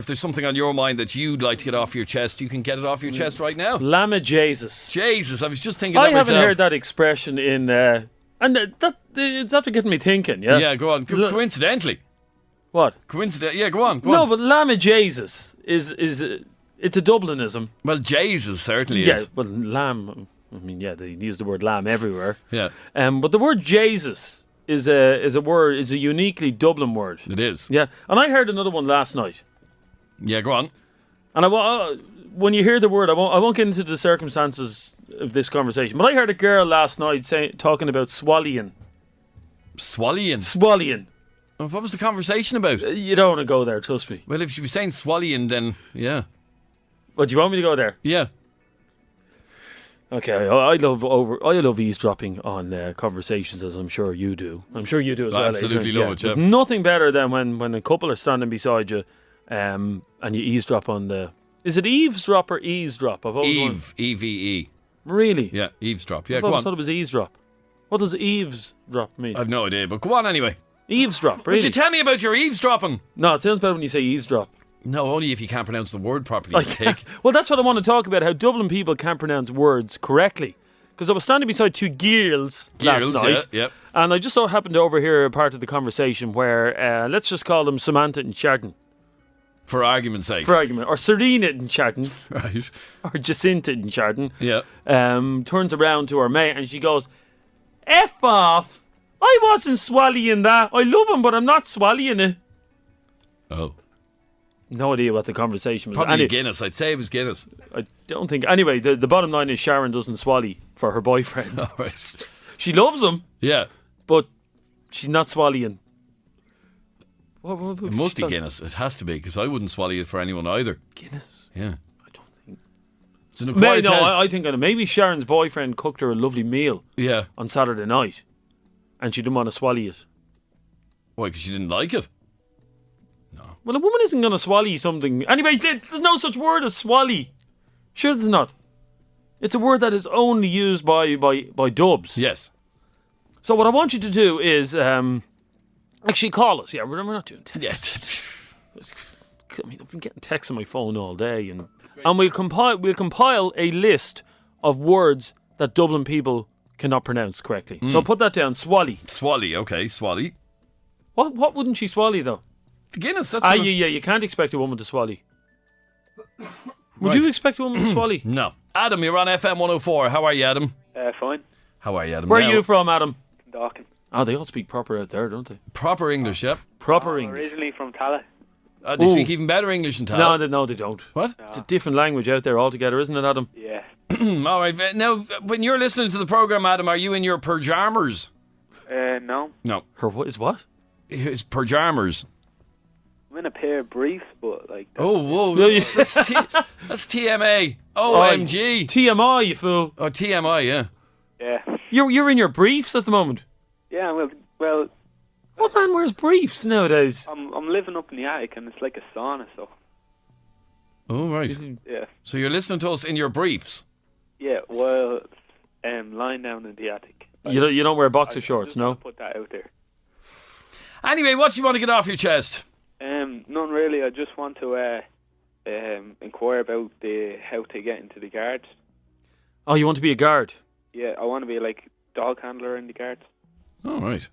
if there's something on your mind that you'd like to get off your chest, you can get it off your chest right now. Lama Jesus. Jesus, I was just thinking that myself. I haven't heard that expression in... it's after getting me thinking, yeah? Yeah, go on. Coincidentally. What? Yeah, go on. No, but Lama Jesus is it's a Dublinism. Well, Jesus certainly yeah, is. Well, lamb... I mean, yeah, they use the word lamb everywhere. Yeah. But the word Jesus is a uniquely Dublin word. It is. Yeah. And I heard another one last night. Yeah, go on. And when you hear the word, I won't get into the circumstances of this conversation, but I heard a girl last night talking about swallowing. Swallowing. What was the conversation about? You don't want to go there, trust me. Well, if she was saying swallowing, then yeah. But do you want me to go there? Yeah. Okay, I love eavesdropping on conversations, as I'm sure you do. I'm sure you do as well. Absolutely Adrian. love it. There's nothing better than when a couple are standing beside you, and you eavesdrop on the. Is it eavesdrop or eavesdrop? E-V-E. Really? Yeah, eavesdrop. Yeah, I go on. thought it was eavesdrop. What does eavesdrop mean? I've no idea, but go on anyway. Eavesdrop, really? Would you tell me about your eavesdropping? No, it sounds better when you say eavesdrop. No, only if you can't pronounce the word properly. Well, that's what I want to talk about, how Dublin people can't pronounce words correctly. Because I was standing beside two girls last night, and I just so happened to overhear a part of the conversation where, let's just call them Samantha and Chardon. For argument's sake. Or Serena and Chardon. Right. Or Jacinta and Chardon. Yeah. Turns around to her mate and she goes, F off! I wasn't swallowing that. I love him, but I'm not swallowing it. Oh. No idea what the conversation was. Probably Guinness. I'd say it was Guinness. I don't think. Anyway, the bottom line is Sharon doesn't swallow for her boyfriend. All right. She loves him. Yeah. But she's not swallowing. It must be Guinness. It has to be, because I wouldn't swallow it for anyone either. Guinness? Yeah. I don't think. It's an acquired taste. I think maybe Sharon's boyfriend cooked her a lovely meal. Yeah. On Saturday night, and she didn't want to swallow it. Why? Because she didn't like it. Well, a woman isn't going to swallow something. Anyway, there's no such word as swallow. Sure there's not. It's a word that is only used by dubs. Yes. So what I want you to do is actually call us. Yeah, we're not doing text. Yes. I mean, I've been getting texts on my phone all day, and we'll compile a list of words that Dublin people cannot pronounce correctly. So put that down. Swally. Swally. Okay. Swally. What wouldn't she swallow though? The Guinness. That's you can't expect a woman to swallow. Would you expect a woman to swallow? No. Adam, you're on FM104. How are you, Adam? Fine. How are you, Adam? Where are you from, Adam? Dawkin. Oh, they all speak proper out there, don't they? Proper English, yep. Proper English. Originally from Tala. They speak even better English in Tala. No, they don't. What? It's a different language out there altogether, isn't it, Adam? Yeah. All right. Now, when you're listening to the programme, Adam, are you in your pyjamas? No. No. Her what is what? His pyjamas. I'm in a pair of briefs, but like... Oh, whoa. That's TMA. OMG. TMI, you fool. Oh, TMI, yeah. Yeah. You're in your briefs at the moment? Yeah, well... What man wears briefs nowadays? I'm living up in the attic and it's like a sauna, so... Oh, right. Yeah. So you're listening to us in your briefs? Yeah, well, lying down in the attic. You don't wear boxer shorts, no? Put that out there. Anyway, what do you want to get off your chest? None really. I just want to inquire about how to get into the guards. Oh, you want to be a guard? Yeah, I want to be like dog handler in the guards. Oh, right.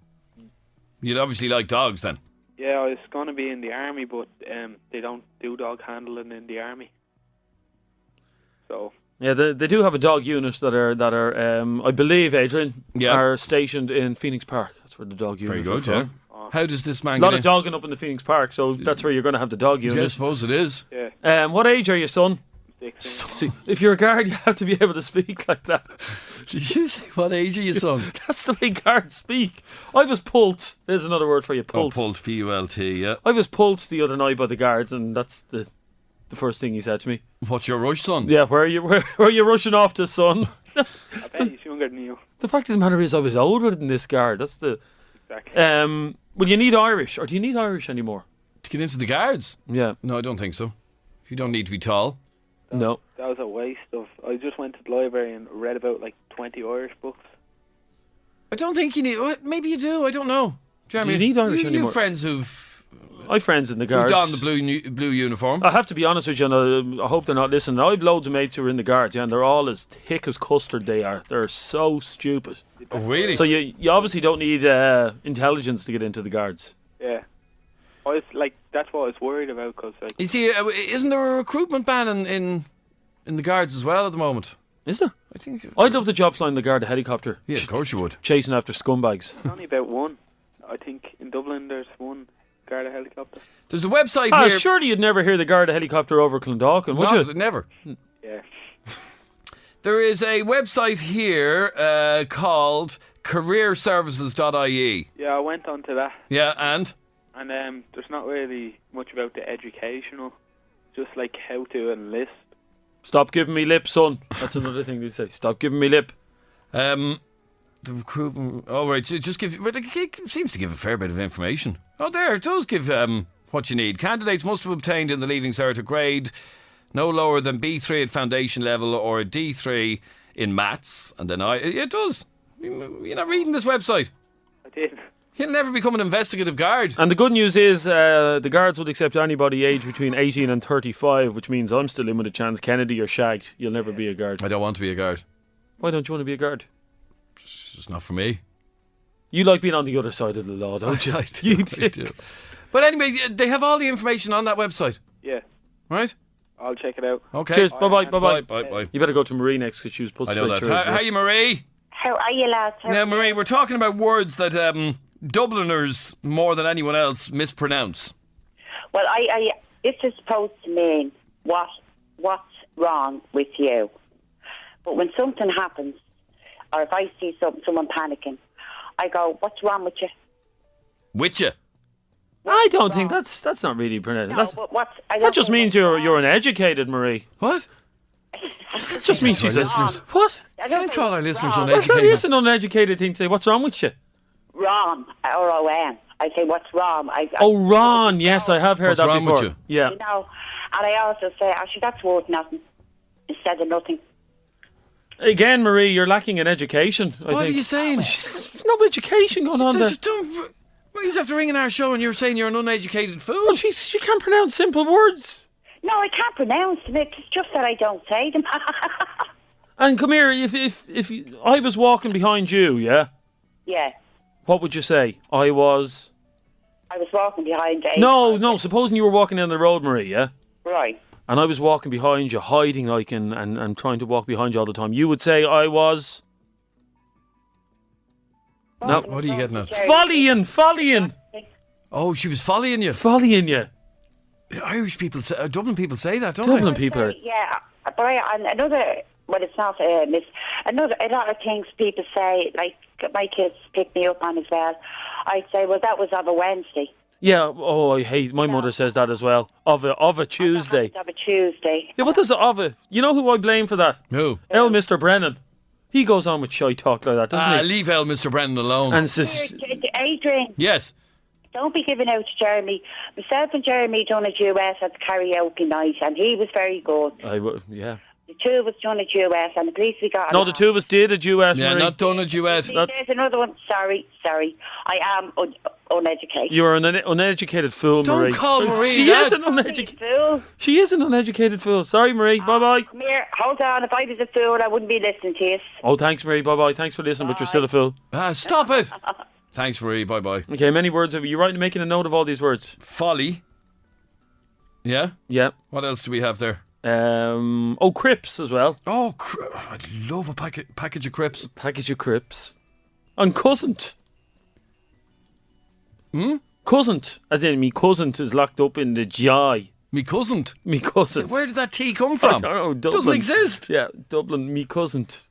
You'd obviously like dogs then. Yeah, I was going to be in the army, but they don't do dog handling in the army. So. Yeah, they do have a dog unit that are I believe, Adrian, are stationed in Phoenix Park. That's where the dog unit. Very good, yeah. How does this man get in? A lot of dogging up in the Phoenix Park, so that's where you're going to have the dog unit. Yeah, I suppose it is. Yeah. What age are you, son? 16. See, if you're a guard, you have to be able to speak like that. Did you say what age are you, son? That's the way guards speak. I was pulled. There's another word for you, pulled. Oh, pulled, P-U-L-T, yeah. I was pulled the other night by the guards, and that's the first thing he said to me. What's your rush, son? Yeah, where are you rushing off to, son? I bet he's younger than you. The fact of the matter is, I was older than this guard. That's the... Exactly. Well, you need Irish, or do you need Irish anymore? To get into the guards? Yeah. No, I don't think so. You don't need to be tall. No. That was a waste of... I just went to the library and read about like 20 Irish books. I don't think you need... Maybe you do, I don't know. Do you need Irish anymore? You have friends who've I've friends in the guards. Who don the blue uniform. I have to be honest with you, and I hope they're not listening. I've loads of mates who are in the guards, and they're all as thick as custard. They are. They're so stupid. Oh, really? So you obviously don't need intelligence to get into the guards. Yeah. That's what I was worried about, because you see, isn't there a recruitment ban in the guards as well at the moment? Is there? I think. I'd love the job flying the guard a helicopter. Yeah, of course you would. Chasing after scumbags. There's only about one. I think in Dublin there's one Garda helicopter. There's a website here. Surely you'd never hear the Garda helicopter over Clondalkin, would you? Never. Yeah. There is a website here called careerservices.ie. Yeah, I went on to that. Yeah, and there's not really much about the educational, just like how to enlist. Stop giving me lip, son. That's another thing they say. Stop giving me lip. The recruitment. Oh, right. So just give. But it seems to give a fair bit of information. Oh, there. It does give what you need. Candidates must have obtained in the Leaving Cert a grade no lower than B3 at foundation level or a D3 in maths. And then it does. You're not reading this website. I did. You'll never become an investigative guard. And the good news is the guards would accept anybody aged between 18 and 35, which means I'm still in with a chance. Kennedy or shagged. You'll never be a guard. I don't want to be a guard. Why don't you want to be a guard? It's just not for me. You like being on the other side of the law, don't you? I do. But anyway, they have all the information on that website. Yeah. Right? I'll check it out. Okay. Cheers. Bye-bye. Bye. You better go to Marie next, because she was put I straight know that. through. How are you, Marie? How are you, lads? Now, Marie, we're talking about words that Dubliners, more than anyone else, mispronounce. Well, this is supposed to mean what's wrong with you. But when something happens, or if I see someone panicking, I go, "What's wrong with you?" With you? I don't think that's not really pronounced. No, but That just means you're uneducated, Marie. What? That just means she's listeners. What? I Can't call our listeners wrong. uneducated. That is an uneducated thing to say. What's wrong with you? Wrong, R-O-N. I say, "What's wrong?" Ron. Yes, I have heard What's that wrong before. with you? Yeah. You know, and I also say, "Actually, that's worth nothing," instead of nothing. Again, Marie, you're lacking in education. I What think. are you saying? There's no education going on there. You have to ring in our show and you're saying you're an uneducated fool. Well, she can't pronounce simple words. No, I can't pronounce them. It's just that I don't say them. And come here, if I was walking behind you, yeah, Yeah. what would you say? I was walking behind Dave. No. Supposing you were walking down the road, Marie, yeah, Right. and I was walking behind you, hiding like and trying to walk behind you all the time. You would say I was. No. What are you getting at? Volleying. Oh, she was following you. Volleying you. Irish people say, Dublin people say that, don't Dublin people are. Yeah, but it's not another. A lot of things people say, like my kids pick me up on as well. I say, well, that was of a Wednesday. Yeah. Oh, I hate. My mother says that as well. Of a Tuesday. Of a Tuesday. Yeah. What does of a? You know who I blame for that? Who? Mr. Brennan. He goes on with shy talk like that, doesn't he? Leave Mr. Brennan alone. And says, Adrian. Yes. Don't be giving out to Jeremy. Myself and Jeremy done a duet at the karaoke night, and he was very good. Yeah. The two of us done a duet, and at least we got. No, the two of us did a duet. Yeah, Marie. not done a duet. There's another one. Sorry. I am uneducated. You are an uneducated fool, Don't Marie. call Marie She that. is an uneducated. Fool. She is an uneducated fool. Sorry, Marie. Bye bye. Come here. Hold on. If I was a fool, I wouldn't be listening to you. Oh, thanks, Marie. Bye bye. Thanks for listening, but you're still a fool. Stop it. Thanks, Marie. Bye-bye. Okay, many words. Are you right in making a note of all these words? Folly. Yeah? Yeah. What else do we have there? Crips as well. Oh, I'd love a package of Crips. Package of Crips. And cousin't. Cousin't. As in, me cousin't is locked up in the GI. Me cousin't. Me cousin't. Where did that tea come I from? don't know. Dublin. Doesn't exist. Yeah, Dublin. Me cousin't.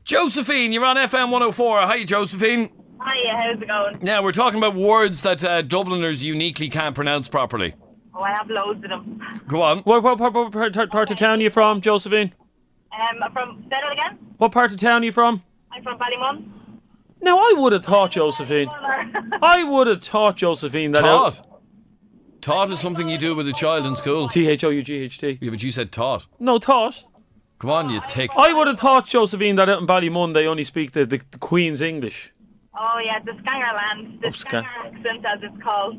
Josephine, you're on FM104. Hi, Josephine. Hiya, how's it going? Now, we're talking about words that Dubliners uniquely can't pronounce properly. Oh, I have loads of them. Go on. What part of town are you from, Josephine? I'm from, say that again? What part of town are you from? I'm from Ballymun. Now, I would have thought, Josephine. I would have taught Josephine that. Taught. Taught is something you do with a child in school. Thought. Yeah, but you said taught. No, taught. Come on, you tick. I would have thought, Josephine, that out in Ballymun they only speak the Queen's English. Oh, yeah, the Scangerland. The Scanger accent, as it's called.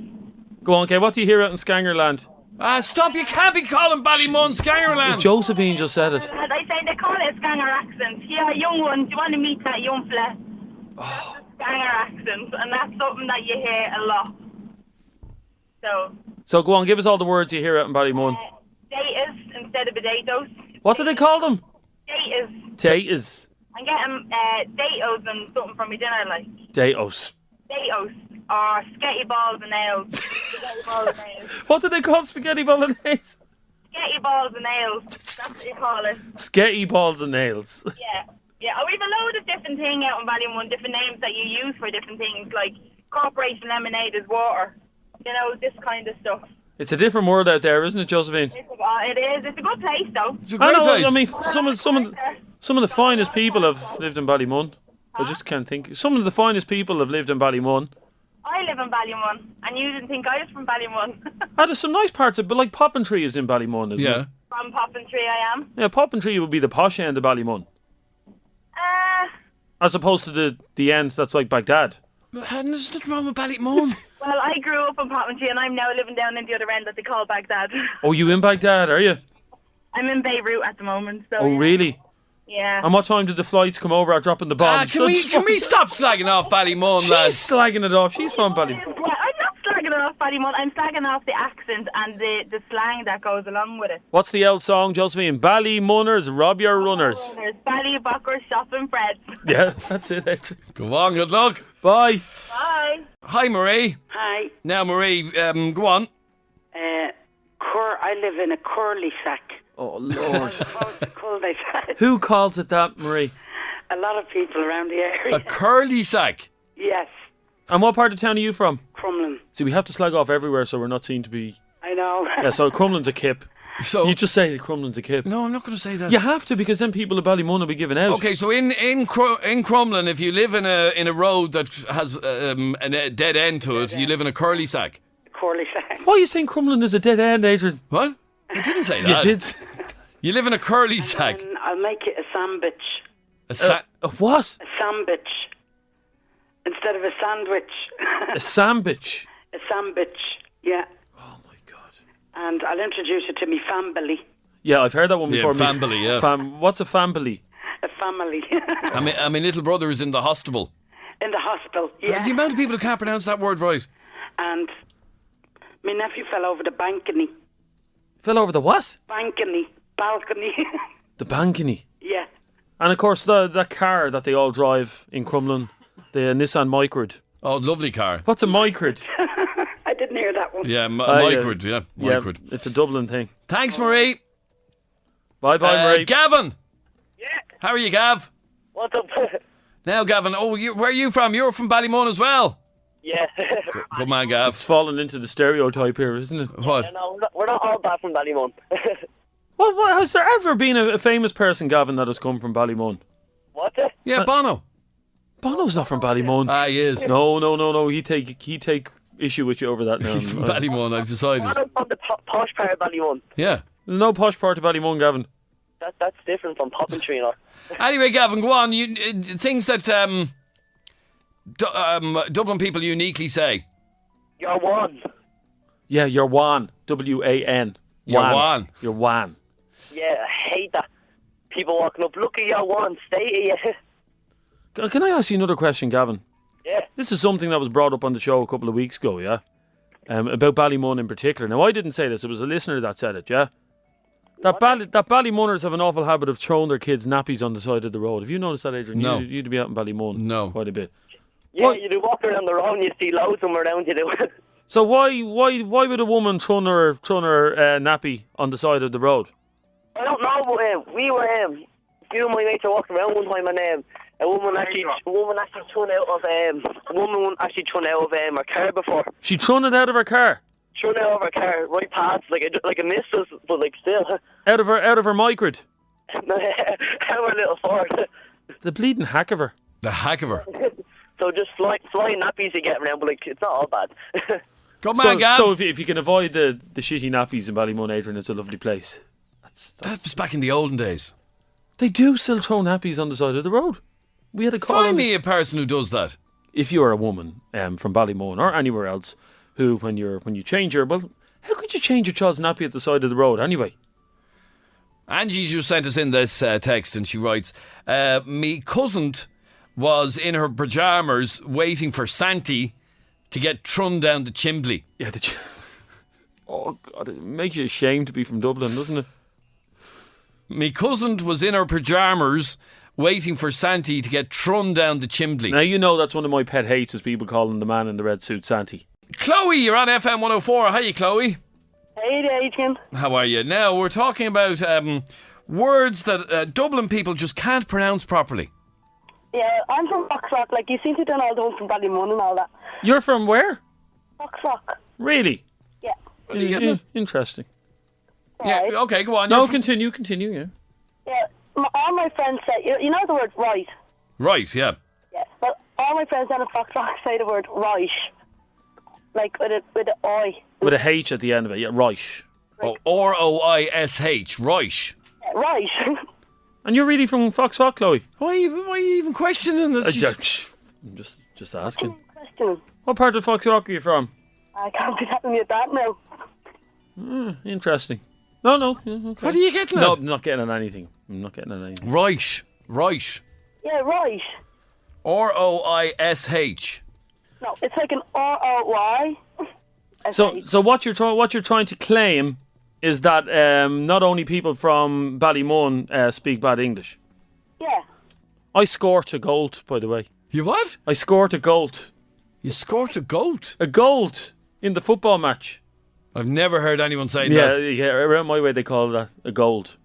Go on, Kay. What do you hear out in Skangerland? Stop, you can't be calling Ballymun Skangerland. Josephine just said it. As I say, they call it a Skanger accent. Yeah, young one, do you want to meet that young fella? Oh. Skanger accent, and that's something that you hear a lot. So go on, give us all the words you hear out in Ballymun. Daters instead of potatoes. What do they call them? Daters. Taters. I'm getting datos and something from my dinner, like. Datos. Datos. Or sketty balls and nails. Spaghetti balls and nails. What do they call spaghetti bolognese? Sketty balls and nails. That's what you call it. Sketty balls and nails. Yeah. Yeah, we've a load of different things out in Ballymun, different names that you use for different things, like Corporation Lemonade is water. You know, this kind of stuff. It's a different world out there, isn't it, Josephine? It is. It's a good place, though. It's a great place. I mean, some of the finest people have lived in Ballymun. I just can't think. Some of the finest people have lived in Ballymun. I live in Ballymun, and you didn't think I was from Ballymun. There's some nice parts of, but like Poppintree is in Ballymun, isn't it? From Poppintree, I am. Yeah, Poppintree would be the posh end of Ballymun. As opposed to the end that's like Baghdad. There's nothing wrong with Ballymun. Well, I grew up in Poppintree, and I'm now living down in the other end that they call Baghdad. Oh, you in Baghdad, are you? I'm in Beirut at the moment. So Oh, really? Yeah. And what time did the flights come over at dropping the bombs? Can we stop slagging off Ballymun, She's lads? slagging it off. She's from Ballymun. Yeah, I'm not slagging off Ballymun. I'm slagging off the accent and the slang that goes along with it. What's the old song, Josephine? Ballymunners, rob your runners. There's Ballybuckers, shopping bread. Yeah, that's it, Adrian. Go on, good luck. Bye. Bye. Hi, Marie. Hi. Now, Marie, go on. I live in a curly sack. Oh, Lord. Who Who calls it that, Marie? A lot of people around the area. A curly sack. Yes. And what part of town are you from? Crumlin. See, we have to slag off everywhere so we're not seen to be... I know. Yeah, so Crumlin's a kip. So You just say Crumlin's a kip. No, I'm not going to say that. You have to, because then people of Ballymun will be given out. Okay, so in Crumlin, if you live in a road that has a dead end to it, you live in a curly sack. Curly sack. Why are you saying Crumlin is a dead end, Adrian? What? I didn't say You that. did. You live in a curly sack. And I'll make it a sandwich. A what? A sandwich. Instead of a sandwich. A sandwich. A sandwich. Yeah. Oh, my God. And I'll introduce it to me family. Yeah, I've heard that one before. family, yeah. What's a family? A family. I mean, little brother is in the hospital. In the hospital. Yeah. The amount of people who can't pronounce that word right. And my nephew fell over the balcony. Fell over the what? Balcony. The balcony. Yeah. And of course, that car that they all drive in Crumlin, the Nissan Micrid. Oh, lovely car. What's a Micrid? I didn't hear that one. Yeah, Micrid, yeah. Micrid. Yeah, it's a Dublin thing. Thanks, Marie. Bye, Marie. Gavin. Yeah. How are you, Gav? What's up? Now, Gavin, where are you from? You're from Ballymun as well. Yeah. Good man, Gav. It's fallen into the stereotype here, isn't it? What? No, we're not all bad from Ballymun. Well, has there ever been a famous person, Gavin, that has come from Ballymun? What? Yeah, Bono. Bono's not from Ballymun. He is. No. He take issue with you over that now. He's from Ballymun, I've decided. I'm from the posh part of Ballymun. Yeah. There's no posh part of Ballymun, Gavin. That's different from Poppintree, you know. Anyway, Gavin, go on. Things that Dublin people uniquely say. You're one. Yeah, you're Wan. W-A-N. You're Wan. You're Wan. Yeah, I hate that. People walking up, look at your one, stay here. Can I ask you another question, Gavin? Yeah. This is something that was brought up on the show a couple of weeks ago, yeah? About Ballymun in particular. Now, I didn't say this. It was a listener that said it, yeah? That Ballymunners have an awful habit of throwing their kids' nappies on the side of the road. Have you noticed that, Adrian? No. You'd be out in Ballymun. No. Quite a bit. Yeah, What? you do walk around the road and you see loads of them around you do. So why would a woman throw her nappy on the side of the road? I don't know, but we were, a few of my mates were walking around one time and a woman actually thrown out of her car before. She thrown it out of her car? Thrown out of her car, right past, like a missed us, but like still. Out of her Micrid? Our little Ford. The bleeding hack of her. The hack of her. So just flying nappies you get around, but like it's not all bad. Good man, Gav. So if you can avoid the shitty nappies in Ballymun, Adrian, it's a lovely place. That was back in the olden days. They do still throw nappies on the side of the road. We had a call. Find me a person who does that. If you are a woman from Ballymun or anywhere else who, when you change your... Well, how could you change your child's nappy at the side of the road anyway? Angie just sent us in this text and she writes, me cousin was in her pyjamas waiting for Santi to get thrown down the chimbley. Yeah, oh, God, it makes you ashamed to be from Dublin, doesn't it? Me cousin was in her pyjamas waiting for Santi to get thrown down the chimbley. Now, you know that's one of my pet hates is people calling the man in the red suit Santi. Chloe, you're on FM104. Hiya, Chloe. Hey, Adrian. How are you? Now, we're talking about words that Dublin people just can't pronounce properly. Yeah, I'm from Foxrock. Like, you seem to know all the ones from Ballymun and all that. You're from where? Foxrock. Really? Yeah. What are you getting at? Interesting. Yeah, Right. okay, go on. No, You're continue, yeah. Yeah, all my friends say, you know the word right? Right, yeah. Yeah. Well, all my friends down in Foxrock say the word right. Like, with an I. With a H at the end of it, yeah, Reich. Oh, R-O-I-S-H, Reich. Yeah, right. And you're really from Foxrock, Chloe? Why are you even questioning this? I'm just asking. Question. What part of Foxrock are you from? I can't be telling you that now. Interesting. No. Yeah, okay. What are you getting at? No, I'm not getting at anything. Reich. Yeah, right. R-O-I-S-H. No, it's like an R-O-Y. So what you're trying to claim is that not only people from Ballymun speak bad English. Yeah. I scored a goal, by the way. You what? I scored a goal. You scored a goat? A goal in the football match. I've never heard anyone say that. Yeah, around my way they call that a gold.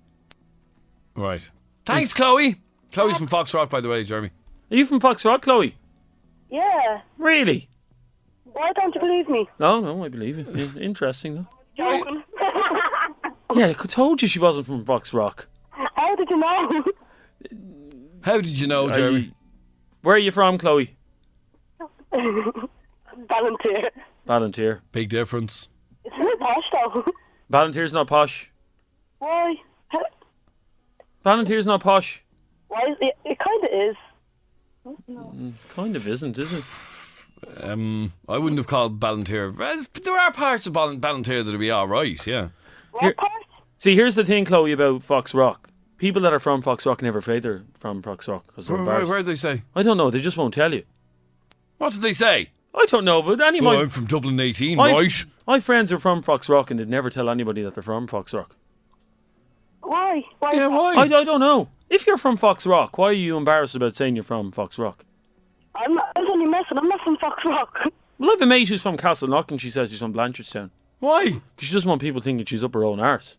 Right. Thanks, Chloe. Chloe's from Foxrock, by the way, Jeremy. Are you from Foxrock, Chloe? Yeah. Really? Why don't you believe me? No, I believe you. Interesting, though. Joking. Yeah, I told you she wasn't from Foxrock. How did you know? How did you know, Jeremy? Where are you from, Chloe? Ballantyre. Ballantyre. Big difference. It's not posh though. Ballantyre's not posh. Why? Ballantyre's not posh. Why? It kind of is. It kind of isn't, is it? I wouldn't have called Ballantyre. There are parts of Ballantyre that'll be all right, yeah. What part? See, here's the thing, Chloe, about Foxrock. People that are from Foxrock never say they're from Foxrock because they're embarrassed. Where do they say? I don't know. They just won't tell you. What did they say? I don't know, but I'm from Dublin 18, right? My friends are from Foxrock and they'd never tell anybody that they're from Foxrock. Why? Why? Yeah, why? I don't know. If you're from Foxrock, why are you embarrassed about saying you're from Foxrock? I was only messing. I'm not from Foxrock. Well, I have a mate who's from Castleknock and she says she's from Blanchardstown. Why? Because she doesn't want people thinking she's up her own arse.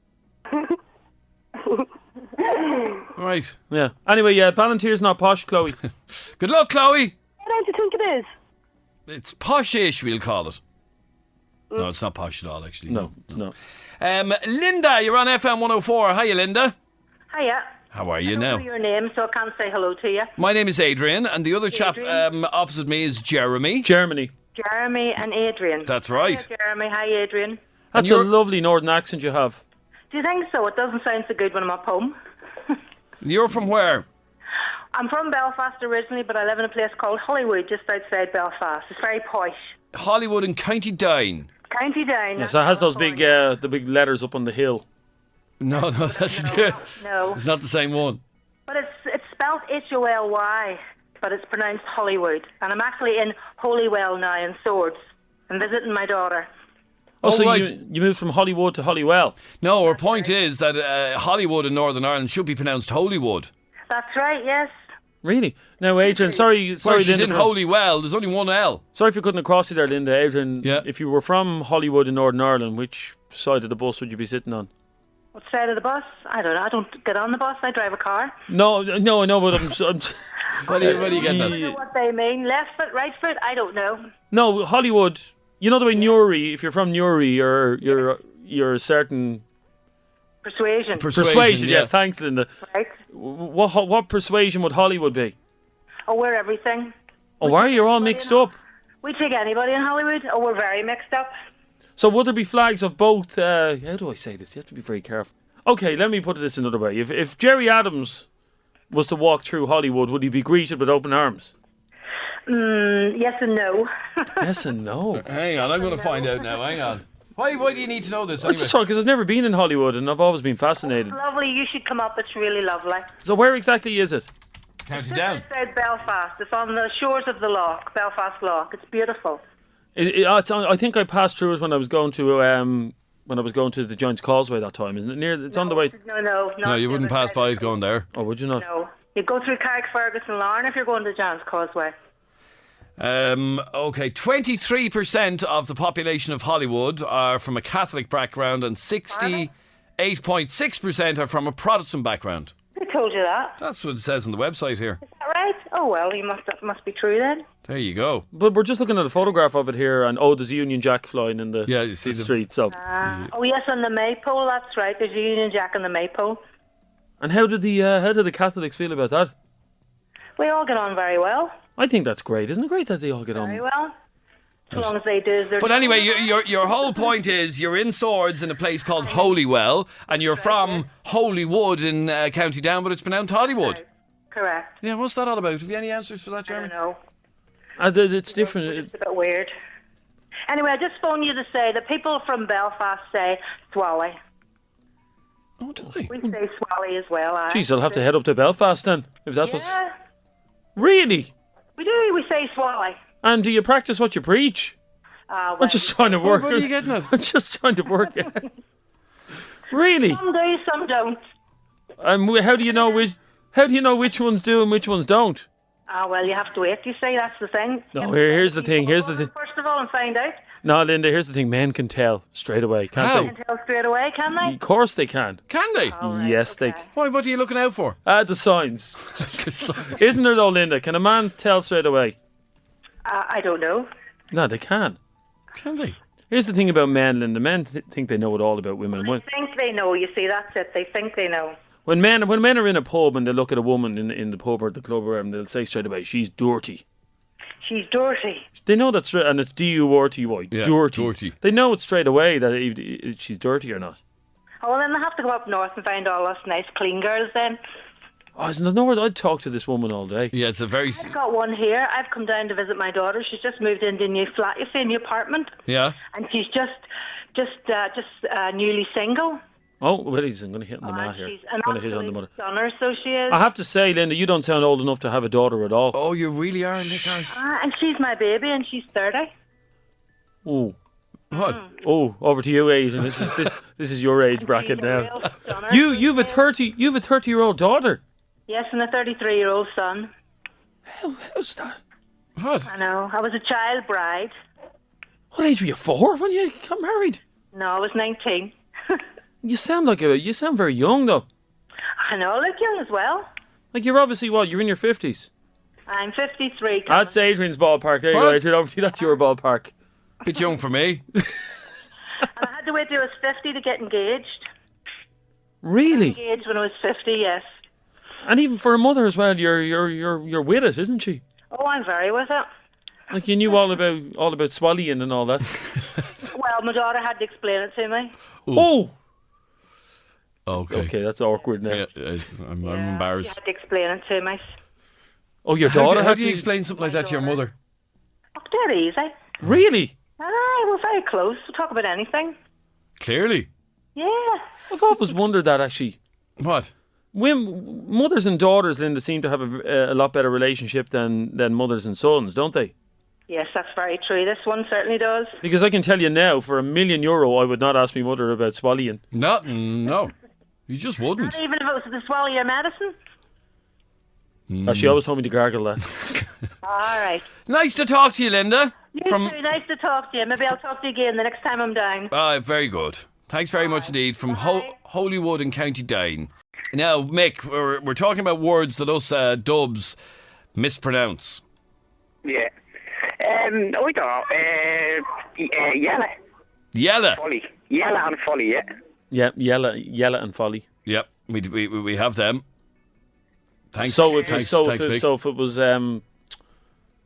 Right. Yeah. Anyway, yeah, Ballantyre's not posh, Chloe. Good luck, Chloe. Why don't you think it is? It's posh-ish, we'll call it. No, it's not posh at all, actually. No, it's not. Linda, you're on FM104. Hiya, Linda. Hiya. How are you I don't now? know your name, so I can't say hello to you. My name is Adrian, and the other chap Adrian. opposite me is Jeremy. Germany. Jeremy and Adrian. That's right. Hiya, Jeremy. Hi, Adrian. That's a lovely northern accent you have. Do you think so? It doesn't sound so good when I'm up home. You're from where? I'm from Belfast originally, but I live in a place called Hollywood, just outside Belfast. It's very posh. Hollywood in County Down. County Down. Yes, it has those big, the big letters up on the hill. No, that's No. It's not the same one. But it's spelled Holy, but it's pronounced Hollywood. And I'm actually in Holywell now in Swords and visiting my daughter. Oh, so right. you moved from Hollywood to Holywell. No, our point is that Hollywood in Northern Ireland should be pronounced Holywood. That's right, yes. Really? Now, Adrian, sorry, Where she's Linda. in Holywell, there's only one L. Sorry if you couldn't have crossed you there, Linda. Adrian, Yeah. if you were from Hollywood in Northern Ireland, which side of the bus would you be sitting on? What side of the bus? I don't know. I don't get on the bus. I drive a car. No, I know, but I'm What do you get I that? don't know what they mean. Left foot, right foot? I don't know. no, Hollywood. You know the way Newry, if you're from Newry, you're a certain Persuasion. persuasion. yeah. Yes, thanks, Linda. Right? What persuasion would Hollywood be? Oh, we're everything. Oh, why are you all mixed up? We take anybody in Hollywood. Oh, we're very mixed up. So would there be flags of both? How do I say this? You have to be very careful. Okay, let me put this another way. If Jerry Adams was to walk through Hollywood, would he be greeted with open arms? Yes and no. Yes and no. Hang on, I'm going to find out now. Hang on. Why do you need to know this I anyway? just thought because I've never been in Hollywood and I've always been fascinated. Lovely. You should come up. It's really lovely. So where exactly is it? County Down. Outside Belfast. It's on the shores of the lough, Belfast Lough. It's beautiful. I think I passed through it when I was going to the Giants Causeway that time, isn't it? It's on the way. No, you wouldn't pass by it going there. Oh, would you not? No. You go through Carrickfergus and Larne if you're going to Giants Causeway. Okay, 23% of the population of Hollywood are from a Catholic background and 68.6% are from a Protestant background. Who told you that? That's what it says on the website here. Is that right? Oh, well, that must be true then. There you go. But we're just looking at a photograph of it here, and there's a Union Jack flying in the, you see the street. So. Oh, yes, on the Maypole, that's right. There's a Union Jack on the Maypole. And how did the Catholics feel about that? We all get on very well. I think that's great. Isn't it great that they all get on? Very well. As long as they do as they're But anyway, your whole point is you're in Swords in a place called Holywell, and you're from Holywood in County Down, but it's pronounced Hollywood. Correct. Yeah, what's that all about? Have you any answers for that, I Jeremy? don't know. It's different. It's a bit weird. Anyway, I just phoned you to say that people from Belfast say Swally. Oh, do they? We say Swally as well. Jeez, I'll have to head up to Belfast then, if that's what's... Yeah, Really? we do. We say Swally. And do you practice what you preach? Well, I'm just trying to work. What are you getting at? I'm just trying to work it. Really? Some do, some don't. How do you know which ones do and which ones don't? Well, you have to wait. You say that's the thing. No, here's the thing. Here's the thing. First of all, and find out. No, Linda, here's the thing. Men can tell straight away, can't How? they? Can tell straight away, can they? Of course they can. Can they? Yes, they can. Why? What are you looking out for? The signs. Isn't there though, Linda? Can a man tell straight away? I don't know. No, they can. Can they? Here's the thing about men, Linda. Men think they know it all about women. They think they know. You see, that's it. They think they know. When men are in a pub and they look at a woman in the pub or the club or wherever, they'll say straight away, "She's dirty." She's dirty. They know that's straight, and it's D-U-R-T-Y. Yeah, dirty. dirty. They know it straight away that if she's dirty or not. Oh, well, then they have to go up north and find all us nice, clean girls then. Oh, isn't there nowhere I'd talk to this woman all day? Yeah, it's a very... I've got one here. I've come down to visit my daughter. She's just moved into a new flat, you see, a new apartment. Yeah. And she's just newly single. Oh, well, he's going to hit on the mat here. She's an Going to hit on the mother. stunner, so she is. I have to say, Linda, you don't sound old enough to have a daughter at all. Oh, you really are, Nick Harris. And she's my baby, and she's 30. Oh, What? oh, over to you, Adrian. This is your age bracket She's a now. real stunner. You've a 30-year-old daughter. Yes, and a 33-year-old son. How's that? What? I know. I was a child bride. What age were you 4 when you got married? No, I was 19. You sound very young though. I know, like young as well. Like you're obviously you're in your 50s. I'm 53. That's Adrian's ballpark. There you go, What? Adrian. Over to you. That's your ballpark. Bit young for me. And I had to wait till I was 50 to get engaged. Really? Engaged when I was 50, yes. And even for a mother as well, you're with it, isn't she? Oh, I'm very with it. Like you knew all about swallowing and all that. Well, my daughter had to explain it to me. Oh. Okay. Okay, that's awkward now. Yeah, I'm She embarrassed. had to explain it to me. Oh, your How daughter? do had you to- explain something like that to your mother? Oh, dead easy. Really? Aye, we're very close. We'll talk about anything. Clearly. Yeah. I've always wondered that actually. What? Mothers and daughters, Linda, seem to have a lot better relationship than mothers and sons, don't they? Yes, that's very true. This one certainly does. Because I can tell you now, for €1,000,000, I would not ask my mother about swallowing. No. You just wouldn't. Not even if it was to swallow your medicine. She always told me to gargle that. All right. Nice to talk to you, Linda. You too. Nice to talk to you. Maybe I'll talk to you again the next time I'm down. Very good. Thanks very much indeed. From Holywood in County Down. Now, Mick, we're talking about words that us dubs mispronounce. Yeah. I don't know. Yella. Yella. Folly. Yella and folly, yeah. Yeah, yella and folly. Yep, we have them. Thanks. So if thanks, Mick. if it was the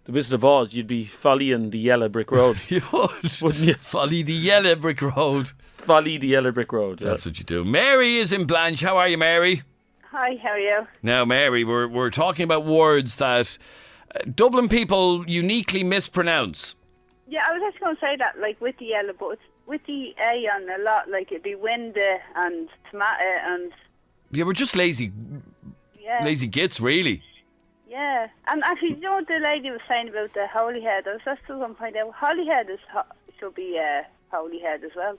Wizard of Oz, you'd be follying the yellow brick road, You would. wouldn't you? Folly the yellow brick road. Folly the yellow brick road. Yeah. That's what you do. Mary is in Blanche. How are you, Mary? Hi, how are you? Now, Mary, we're talking about words that Dublin people uniquely mispronounce. Yeah, I was actually going to say that, like with the L, but it's with the A on a lot, like it'd be windy and tomato and... Yeah, we're just lazy gits, really. Yeah, and actually, you know what the lady was saying about the Holyhead? I was just going to point out, Holyhead should be Holyhead as well.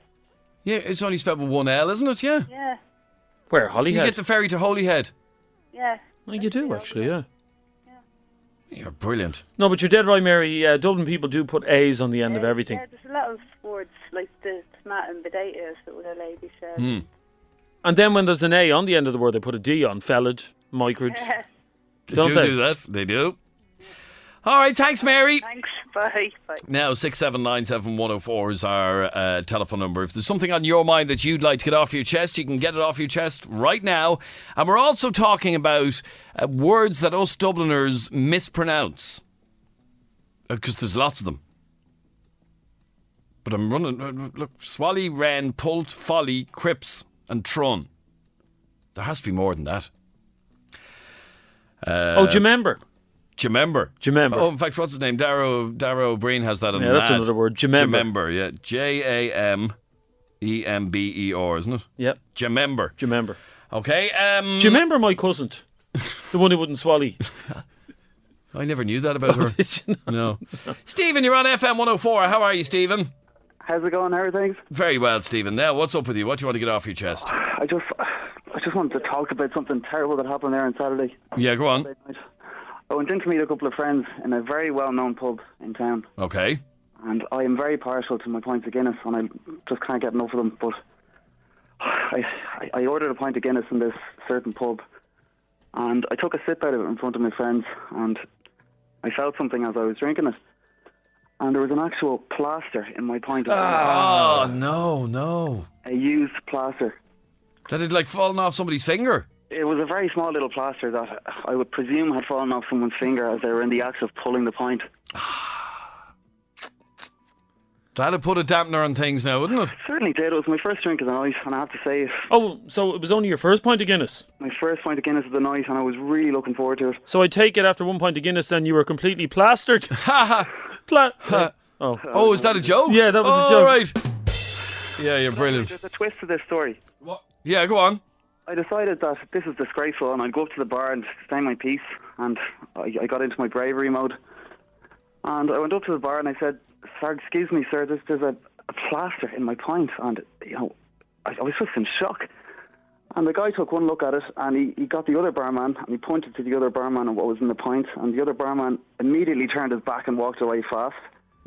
Yeah, it's only spelled with one L, isn't it? Yeah. Yeah. Where, Holyhead? You get the ferry to Holyhead. Yeah. Well, you do, actually, yeah. You're brilliant. No, but you're dead right, Mary. Dublin people do put A's on the end of everything. Yeah, there's a lot of words, like the tomato and potatoes that the lady said. And then when there's an A on the end of the word, they put a D on. Felled, micred. They do that. They do. All right, thanks, Mary. Thanks. Bye. Bye. Now, 6797104 is our telephone number. If there's something on your mind that you'd like to get off your chest, you can get it off your chest right now. And we're also talking about words that us Dubliners mispronounce. Because there's lots of them. But I'm running... Look, Swally, Wren, Pult, Folly, Crips and Trun. There has to be more than that. Do you remember? Jamember. Oh, in fact, what's his name? Darrow Breen has that on the that's another word. Jamember, yeah. Jamember, isn't it? Yep. Jamember. Okay. Do you remember my cousin? The one who wouldn't swally. I never knew that about her. Did you not? No. Stephen, you're on FM104. How are you, Stephen? How's it going? How are things? Very well, Stephen. Now, what's up with you? What do you want to get off your chest? I just wanted to talk about something terrible that happened there on Saturday. Yeah, go on. I went in to meet a couple of friends in a very well-known pub in town. Okay. And I am very partial to my pints of Guinness, and I just can't get enough of them. But I ordered a pint of Guinness in this certain pub, and I took a sip out of it in front of my friends, and I felt something as I was drinking it. And there was an actual plaster in my pint of Guinness. Oh, no. A used plaster. That had like fallen off somebody's finger? It was a very small little plaster that I would presume had fallen off someone's finger as they were in the act of pulling the pint. That'd put a dampener on things now, wouldn't it? Certainly did. It was my first drink of the night, and I have to say... Oh, so it was only your first pint of Guinness? My first pint of Guinness of the night, and I was really looking forward to it. So I take it after one pint of Guinness, then you were completely plastered? Oh, is that a joke? Yeah, that was a joke. Right. Yeah, you're brilliant. There's a twist to this story. What? Yeah, go on. I decided that this is disgraceful, and I'd go up to the bar and say my piece, and I got into my bravery mode. And I went up to the bar and I said, "Sir, excuse me, sir, there's a plaster in my pint." And, I was just in shock. And the guy took one look at it, and he got the other barman, and he pointed to the other barman and what was in the pint, and the other barman immediately turned his back and walked away fast.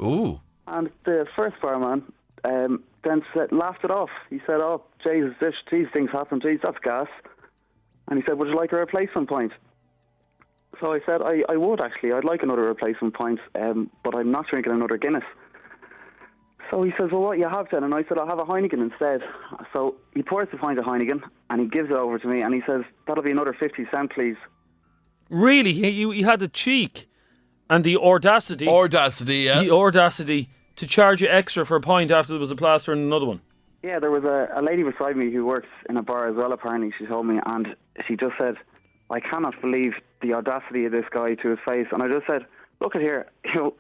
Ooh. And the first barman then laughed it off. He said, "Oh, Jesus, these things happen. Jeez, that's gas." And he said, "Would you like a replacement pint?" So I said, I would actually. I'd like another replacement pint, but I'm not drinking another Guinness. So he says, "Well, what you have then?" And I said, "I'll have a Heineken instead." So he pours the pint of Heineken and he gives it over to me and he says, "That'll be another 50 cent, please." Really? He had the cheek and the audacity. Yeah. The audacity to charge you extra for a pint after there was a plaster and another one. Yeah, there was a lady beside me who works in a bar as well, apparently, she told me, and she just said, "I cannot believe the audacity of this guy," to his face. And I just said, "Look at here,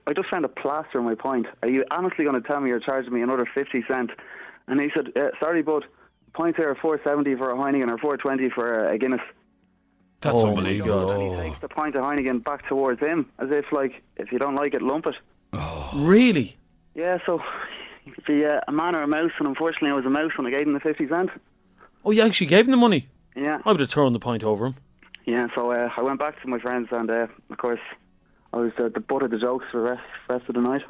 I just found a plaster in my pint. Are you honestly going to tell me you're charging me another 50 cent? And he said, "Sorry, bud, pints here are $4.70 for a Heineken or $4.20 for a Guinness." That's unbelievable. And he takes the pint of Heineken back towards him, as if, like, if you don't like it, lump it. Oh. Really? Yeah, so you could be a man or a mouse, and unfortunately I was a mouse when I gave him the 50 cent. Oh, you actually gave him the money? Yeah. I would have thrown the pint over him. Yeah, so I went back to my friends, and of course I was the butt of the jokes for the rest of the night.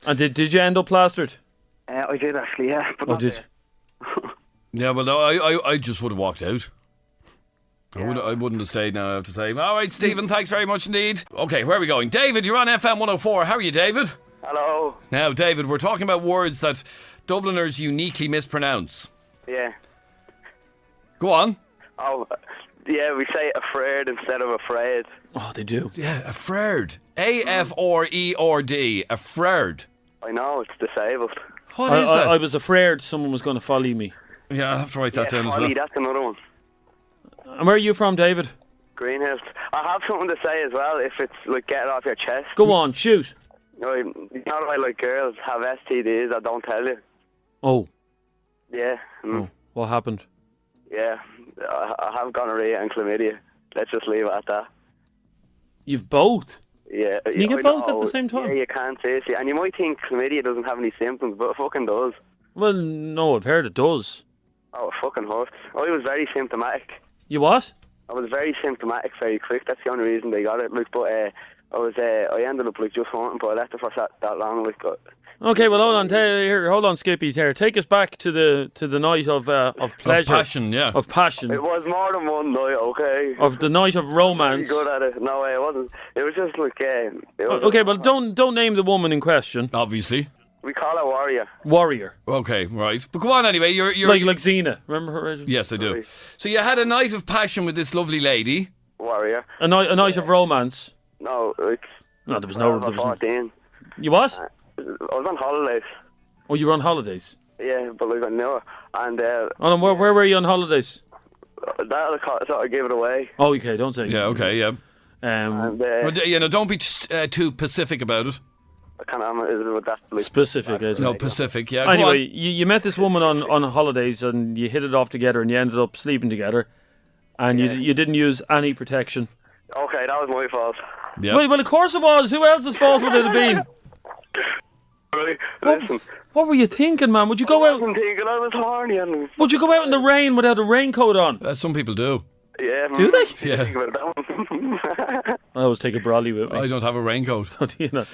And did you end up plastered? I did actually, yeah. But Yeah, well, no, I just would have walked out. Yeah. I wouldn't have stayed now, I have to say. All right, Stephen, thanks very much indeed. Okay, where are we going? David, you're on FM104. How are you, David? Hello. Now, David, we're talking about words that Dubliners uniquely mispronounce. Yeah. Go on. Oh, yeah, we say afraid instead of afraid. Oh, they do. Yeah, afraid. A-F-R-E-R-D. Afraid. I know, it's disabled. What is that? I was afraid someone was going to folly me. Yeah, I'll have to write that down as well. That's another one. And where are you from, David? greenhouse. I have something to say as well, if it's like get it off your chest. Go on, shoot. You know why like girls have STDs, I don't tell you. Oh. Yeah. Oh. What happened? Yeah. I have gonorrhea and chlamydia. Let's just leave it at that. You've both? Yeah. Can you get both at the same time? Yeah, you can't, seriously. And you might think chlamydia doesn't have any symptoms, but it fucking does. Well, no, I've heard it does. Oh, it fucking hurts. I was very symptomatic. You what? I was very symptomatic very quick. That's the only reason they got it. Like, but I ended up like just wanting, but I left it for that long. Like, okay, well, hold on, Skippy. Here, take us back to the night of pleasure, of passion, yeah, of passion. It was more than one night, okay. Of the night of romance. Very good at it. No way, it wasn't. It was just like okay, well, don't name the woman in question. Obviously. We call her Warrior. Warrior. Okay, right. But go on anyway. You're like Xena. Remember her? Yes, I do. Right. So you had a night of passion with this lovely lady. Warrior. A night of romance. No, like. No, there was no. 14. You what? I was on holidays. Oh, you were on holidays. Yeah, but like I knew her. And where were you on holidays? That sort of gave it away. Oh, okay, don't say. Yeah, okay, yeah. Don't be too specific about it. I can't. Is it that like, specific? No, Pacific. Yeah. Anyway, you met this woman on holidays, and you hit it off together, and you ended up sleeping together, and you didn't use any protection. Okay, that was my fault. Yeah. Well, of course it was. Who else's fault would it have been? Right, listen. What were you thinking, man? Would you go out? I wasn't thinking. I was horny. And would you go out in the rain without a raincoat on? Some people do. Yeah. Do they? Yeah. I always take a brolly with me. I don't have a raincoat. You know.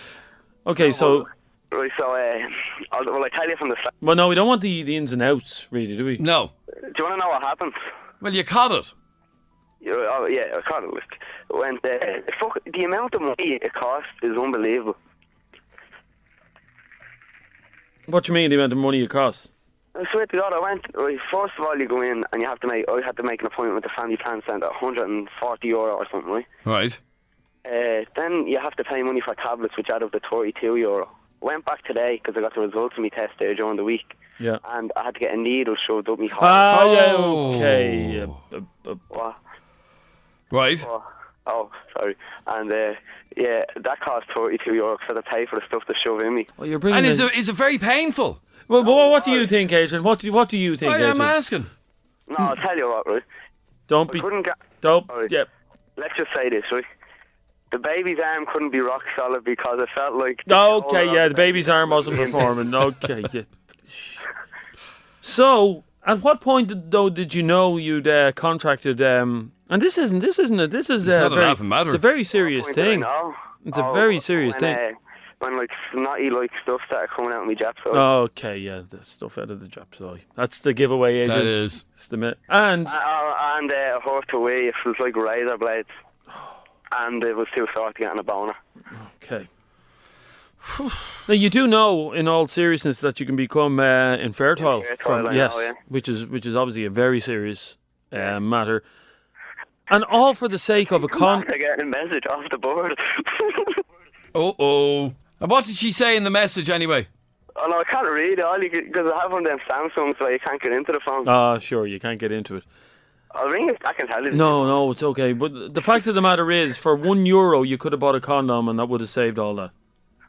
Okay, so. Right, so will I tell you from the start? Well, no, we don't want the ins and outs, really, do we? No. Do you want to know what happened? Well, you caught it. I caught it. Like, the amount of money it cost is unbelievable. What do you mean, the amount of money it costs? I swear to God, I went. Right, first of all, you go in and I had to make an appointment with the family plan centre, €140 or something, right? Right. Then you have to pay money for tablets, which add up to €32. Went back today because I got the results of my test there during the week. Yeah. And I had to get a needle shoved up my heart. Ah, yeah, okay. What? Right. Oh, sorry. And that cost €32 because I had to pay for the stuff to shove in me. Well, you're bringing. And is it very painful? Well, what do you think, Adrian? What do you think, Adrian? I'm asking. No, I'll tell you what, right? Don't be. Right. Yeah. Let's just say this, right? The baby's arm couldn't be rock solid because it felt like... Okay, yeah, the baby's arm wasn't performing. Okay, yeah. So, at what point did you know you'd contracted? And this isn't it. This is not a laughing matter. It's a very serious thing. It's a very serious thing. When like snotty like stuff started coming out of my Jap's eye. Okay, yeah, the stuff out of the Jap's eye. That's the giveaway, Adrian. That is. It's the and it hurt away. It was like razor blades. And it was too sore to get on a boner. Okay. Now you do know, in all seriousness, that you can become infertile from which is obviously a very serious matter, and all for the sake of a getting a message off the board. And what did she say in the message anyway? Oh no, I can't read it. Because I have one of them Samsungs, so you can't get into the phone. Ah, sure, you can't get into it. I'll ring it. I can tell you. No, it's okay. But the fact of the matter is, for €1, you could have bought a condom, and that would have saved all that.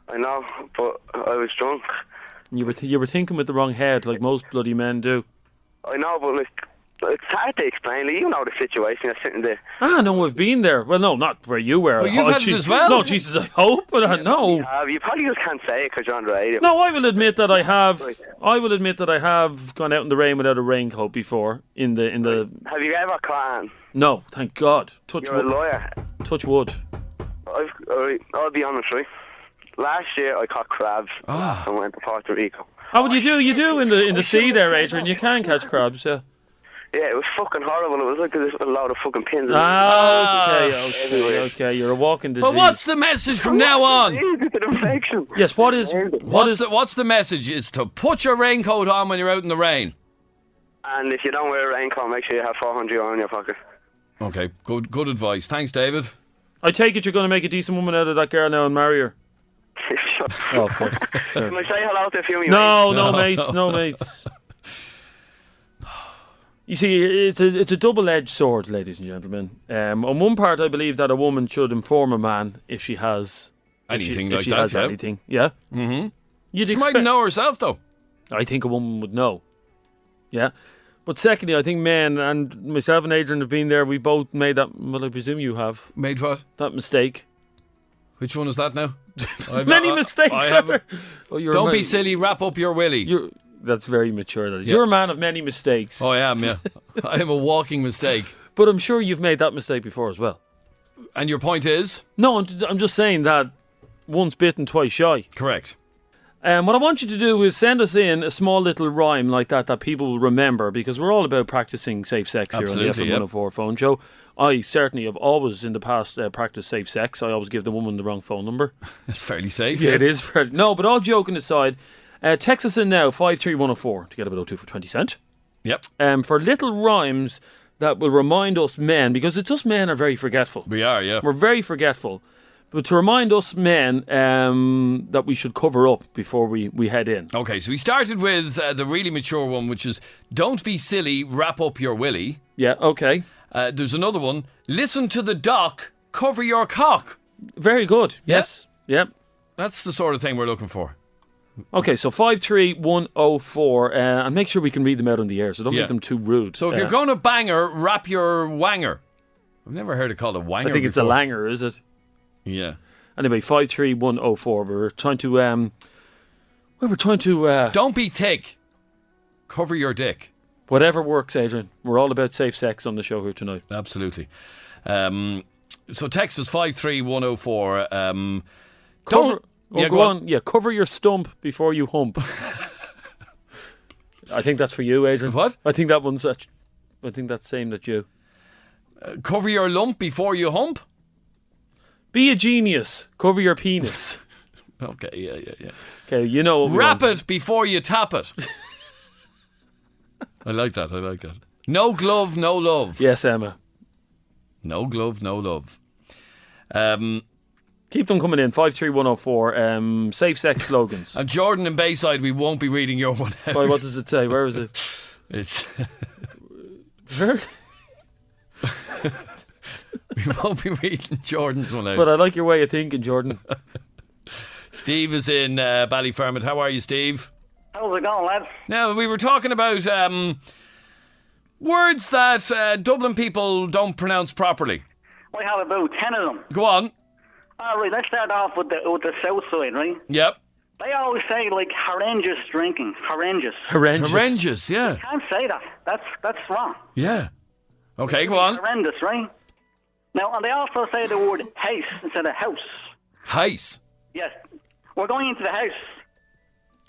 I know, but I was drunk. You were thinking with the wrong head, like most bloody men do. I know, but it's hard to explain. Like, you know the situation. You're sitting there. Ah, no, I've been there. Well, no, not where you were. Well, you've had it as well. No, Jesus, I hope, but no. You probably just can't say it because you're on the radio. No, I will admit that I have. I will admit that I have gone out in the rain without a raincoat before. In the. Have you ever caught on? No, thank God. You're a lawyer. Touch wood. I'll be honest, right? Last year I caught crabs and went to Puerto Rico. Oh, well, you do in the sea there, Adrian. You can catch crabs, yeah. Yeah, it was fucking horrible. It was like a load of fucking pins. Okay. You're a walking disease. But what's the message from now on? It's an infection. Yes, what's the message? Is to put your raincoat on when you're out in the rain. And if you don't wear a raincoat, make sure you have €400 in your pocket. Okay, good advice. Thanks, David. I take it you're going to make a decent woman out of that girl now and marry her. Can I say hello to a few of you? No, mates. You see, it's a double-edged sword, ladies and gentlemen. On one part, I believe that a woman should inform a man if she has anything if she has anything. Yeah. Mm-hmm. You'd She might know herself, though. I think a woman would know. Yeah. But secondly, I think men, and myself and Adrian have been there, we both made that, well, I presume you have. Made what? That mistake. Which one is that now? Many mistakes. Don't be silly, wrap up your willy. That's very mature. That is. You're a man of many mistakes. Oh, I am, yeah. I am a walking mistake. But I'm sure you've made that mistake before as well. And your point is? No, I'm just saying that once bitten, twice shy. Correct. What I want you to do is send us in a small little rhyme like that people will remember, because we're all about practicing safe sex here on the FM104 phone show. I certainly have always in the past practiced safe sex. I always give the woman the wrong phone number. That's fairly safe. Yeah, it is. No, but all joking aside, text us in now, 53104 to get about 02 for 20 cent. Yep. For little rhymes that will remind us men, because it's us men are very forgetful. We are, yeah. We're very forgetful. But to remind us men that we should cover up before we head in. Okay, so we started with the really mature one, which is don't be silly, wrap up your willy. Yeah, okay. There's another one. Listen to the doc, cover your cock. Very good. Yes. Yep. That's the sort of thing we're looking for. Okay, so 53104, and make sure we can read them out on the air, so don't make them too rude. So if you're going to bang her, wrap your wanger. I've never heard it called a wanger. I think it's a langer, is it? Yeah. Anyway, 53104. We're trying to. Don't be thick. Cover your dick. Whatever works, Adrian. We're all about safe sex on the show here tonight. Absolutely. So text us 53104. Go on. Yeah, cover your stump before you hump. I think that's for you, Adrian. What? I think that one's. I think that's aimed at you. Cover your lump before you hump. Be a genius. Cover your penis. Okay, yeah. Okay, you know what wrap it before you tap it. I like that. No glove, no love. Yes, Emma. No glove, no love. Keep them coming in. 53104. Safe sex slogans. And Jordan in Bayside, we won't be reading your one out. Why, what does it say? Where is it? It's... Where? We won't be reading Jordan's one out. But I like your way of thinking, Jordan. Steve is in Ballyfermot. How are you, Steve? How's it going, lads? Now, we were talking about words that Dublin people don't pronounce properly. I have about 10 of them. Go on. All right, let's start off with the south side, right? Yep. They always say, like, horrendous drinking. Horrendous. Horrendous, yeah. You can't say that. That's wrong. Yeah. Okay, go on. Horrendous, right? Now, and they also say the word house instead of house. House? Yes. We're going into the house.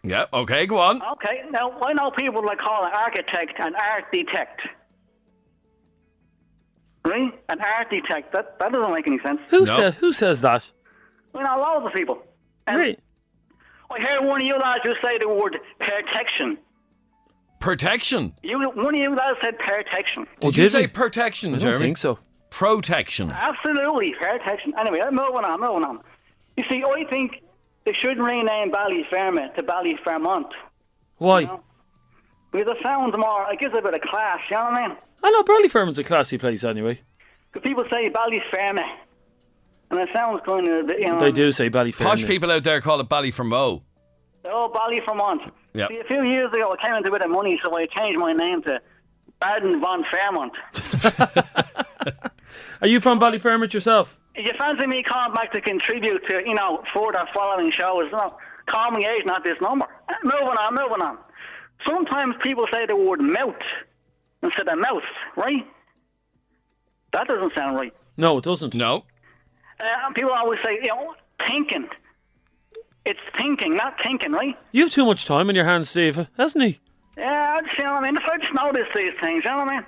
Yeah, okay, go on. Okay, now, I know people that call an architect an architect. Right? An architect. That doesn't make any sense. Who says that? I know loads of people. Right. I heard one of you lads just say the word protection. Protection? One of you lads said protection. Did you say protection, Jeremy? I don't think so. Protection. Absolutely, protection. Anyway, moving on. You see, I think they should rename Ballyfermot to Ballyfermont. Why? You know? Because it sounds more, it gives a bit of class, you know what I mean? I know, Ballyfermot's a classy place anyway. Because people say Ballyfermot, and it sounds kind of, you know... They do say Ballyfermot. Posh people out there call it Ballyfermo. Oh, Ballyfermont. Yep. See, a few years ago, I came into a bit of money, so I changed my name to Baden von Fairmont. Are you from Ballyfermot yourself? If you fancy me coming back to contribute to, further following shows, call me Adrian at this number. Moving on. Sometimes people say the word mouth instead of mouth, right? That doesn't sound right. No, it doesn't. No. People always say, thinking. It's thinking, not thinking, right? You have too much time in your hands, Steve, hasn't he? Yeah, you know what I mean? I just notice these things, you know what I mean?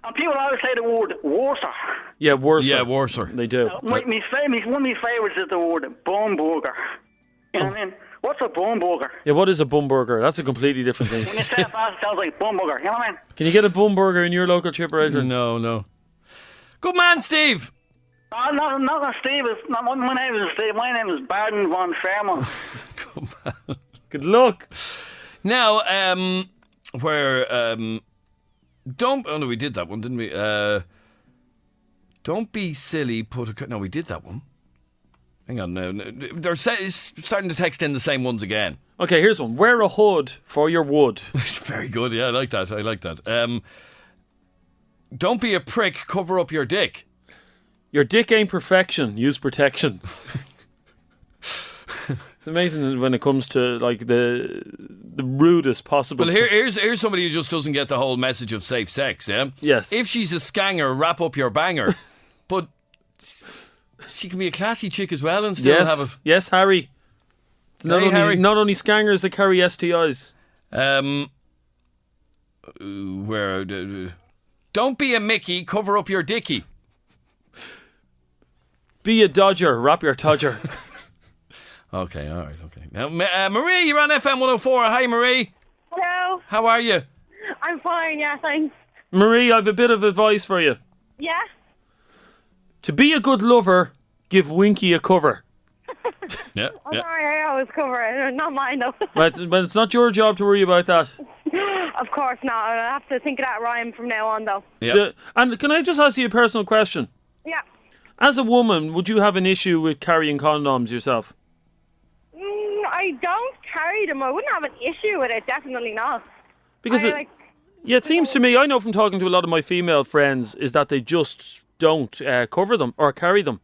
And people always say the word worser. Yeah, worser. Yeah, worser. They do. One of my favourites is the word bum burger. You know what I mean? What's a bum burger? Yeah, what is a bum burger? That's a completely different thing. When you say it fast, it sounds like bum burger. You know what I mean? Can you get a bum burger in your local chipper, Adrian? No. Good man, Steve. Not Steve. My name is Steve. My name is Baden von Fairmont. Good man. Good luck. Now, where Don't. Oh no, we did that one, didn't we? Don't be silly. No, we did that one. Hang on. No, they're starting to text in the same ones again. Okay, here's one. Wear a hood for your wood. Very good. Yeah, I like that. Don't be a prick. Cover up your dick. Your dick ain't perfection. Use protection. It's amazing when it comes to like the rudest possible. Well, here's somebody who just doesn't get the whole message of safe sex. Yeah. Yes. If she's a scanger, wrap up your banger. But she can be a classy chick as well and still have it. Yes, Harry. It's Harry. Not only scangers that carry STIs. Don't be a Mickey. Cover up your dicky. Be a Dodger. Wrap your Todger. Okay, all right, okay. Now, Marie, you're on FM104. Hi, Marie. Hello. How are you? I'm fine, yeah, thanks. Marie, I've a bit of advice for you. Yeah? To be a good lover, give Winky a cover. Yeah. I'm sorry, I always cover it. Not mine, though. But it's not your job to worry about that. Of course not. I'll have to think of that rhyme from now on, though. Yeah. And can I just ask you a personal question? Yeah. As a woman, would you have an issue with carrying condoms yourself? I don't carry them. I wouldn't have an issue with it. Definitely not. Because it seems to me, I know from talking to a lot of my female friends, is that they just don't cover them or carry them.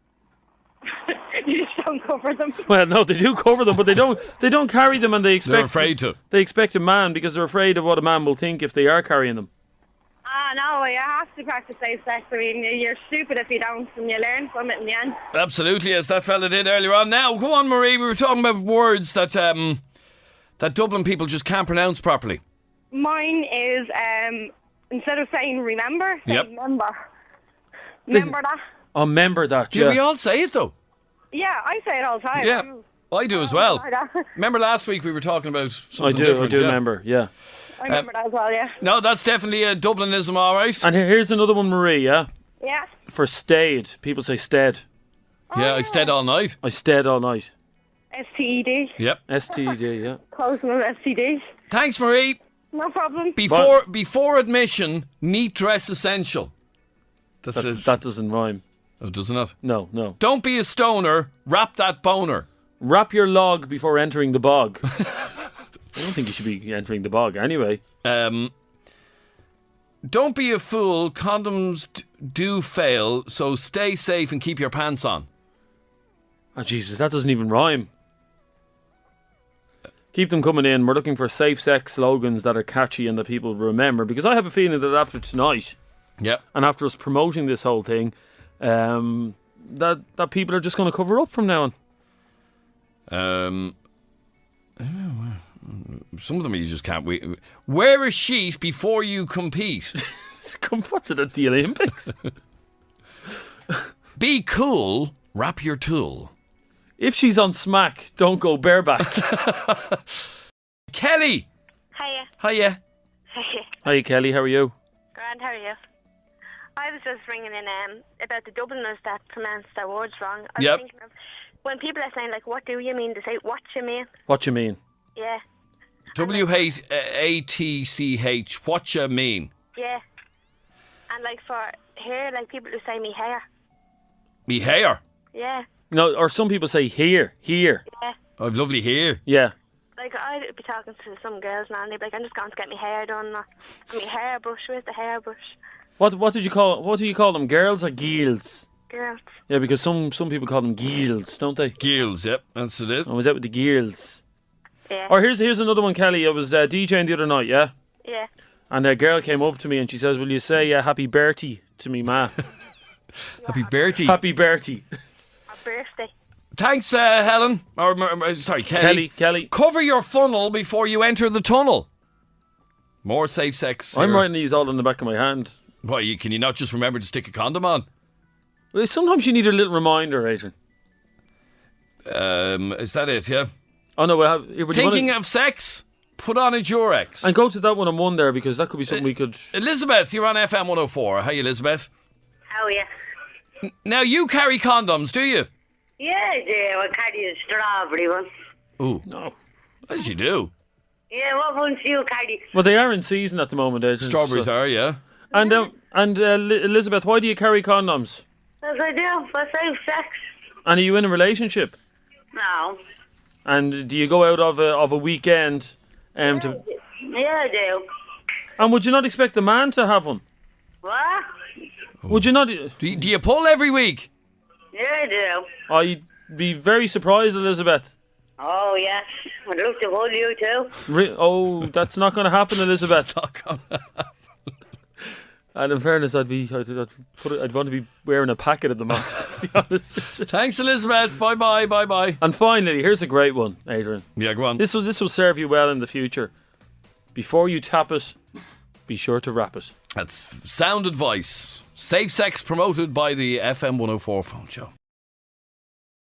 You just don't cover them. Well, no, they do cover them, but they don't carry them, and they're afraid to. They expect a man because they're afraid of what a man will think if they are carrying them. No, you have to practice safe sex. I mean, you're stupid if you don't, and you learn from it in the end. Absolutely, as that fella did earlier on. Now, go on, Marie. We were talking about words that that Dublin people just can't pronounce properly. Mine is, instead of saying remember, say member. Remember that? Oh, remember that, yeah. We all say it, though. Yeah, I say it all the time. Yeah, I do as well. Remember last week we were talking about something different? I do remember, yeah. I remember that as well, yeah. No, that's definitely a Dublinism, all right. And here's another one, Marie, yeah? Yeah. For stayed. People say stead. Yeah, I stayed all night. I stayed all night. STED. Yep. STED, yeah. Close enough, STD. Thanks, Marie. No problem. Before admission, neat dress essential. That doesn't rhyme. Oh, doesn't it? No. Don't be a stoner, wrap that boner. Wrap your log before entering the bog. I don't think you should be entering the bog anyway. Don't be a fool. Condoms do fail, so stay safe and keep your pants on. Oh, Jesus, that doesn't even rhyme. Keep them coming in. We're looking for safe sex slogans that are catchy and that people remember, because I have a feeling that after tonight, and after us promoting this whole thing, that people are just going to cover up from now on. Some of them you just can't wait. Wear a sheet before you compete. What's it at the Olympics? Be cool, wrap your tool. If she's on smack, don't go bareback. Kelly! Hiya. Hiya. Hi, Kelly, how are you? Grand, how are you? I was just ringing in about the Dubliners that pronounce their words wrong. I was thinking of when people are saying, like, what do you mean? They say, what you mean? What you mean? Yeah. W-A-T-C-H. What you mean? Yeah. And, like, for hair, like, people who say me hair. Me hair? Yeah. No, or some people say here. Yeah. Oh, I've lovely hair. Yeah. Like, I'd be talking to some girls now, and they'd be like, I'm just going to get my hair done. My hairbrush, where's the hairbrush? What do you call them? Girls or geels? Girls. Yeah, because some people call them geels, don't they? Geels, yep, that's it. I was out with the geels. Yeah. Or here's another one, Kelly. I was DJing the other night, yeah? Yeah. And a girl came up to me and she says, will you say happy Bertie to me, ma? Happy Bertie? Happy Bertie. Happy birthday. Thanks, Helen. Or sorry, Kelly. Kelly. Cover your funnel before you enter the tunnel. More safe sex. I'm writing these all in the back of my hand. Why, can you not just remember to stick a condom on? Well, sometimes you need a little reminder, Adrian. Is that it, yeah? Oh, no. Thinking of sex? Put on a Durex. And go to that one on one there, because that could be something we could... Elizabeth, you're on FM104. Hi, Elizabeth. How are you? Now, you carry condoms, do you? Yeah, I do. I carry a strawberry one. Oh. No. As you do. Yeah, what ones do you carry? Well, they are in season at the moment, Adrian. Strawberries are, yeah. And Elizabeth, why do you carry condoms? As I do, for safe sex. And are you in a relationship? No. And do you go out of a weekend to... Yeah, I do. And would you not expect the man to have one? What? Would you not... Do you pull every week? Yeah, I do. I'd be very surprised, Elizabeth. Oh, yes. I'd love to hold you too. That's not going to happen, Elizabeth. And in fairness, I'd want to be wearing a packet at the moment, to be honest. Thanks, Elizabeth. Bye. And finally, here's a great one, Adrian. Yeah, go on. This will serve you well in the future. Before you tap it, be sure to wrap it. That's sound advice. Safe sex promoted by the FM104 phone show.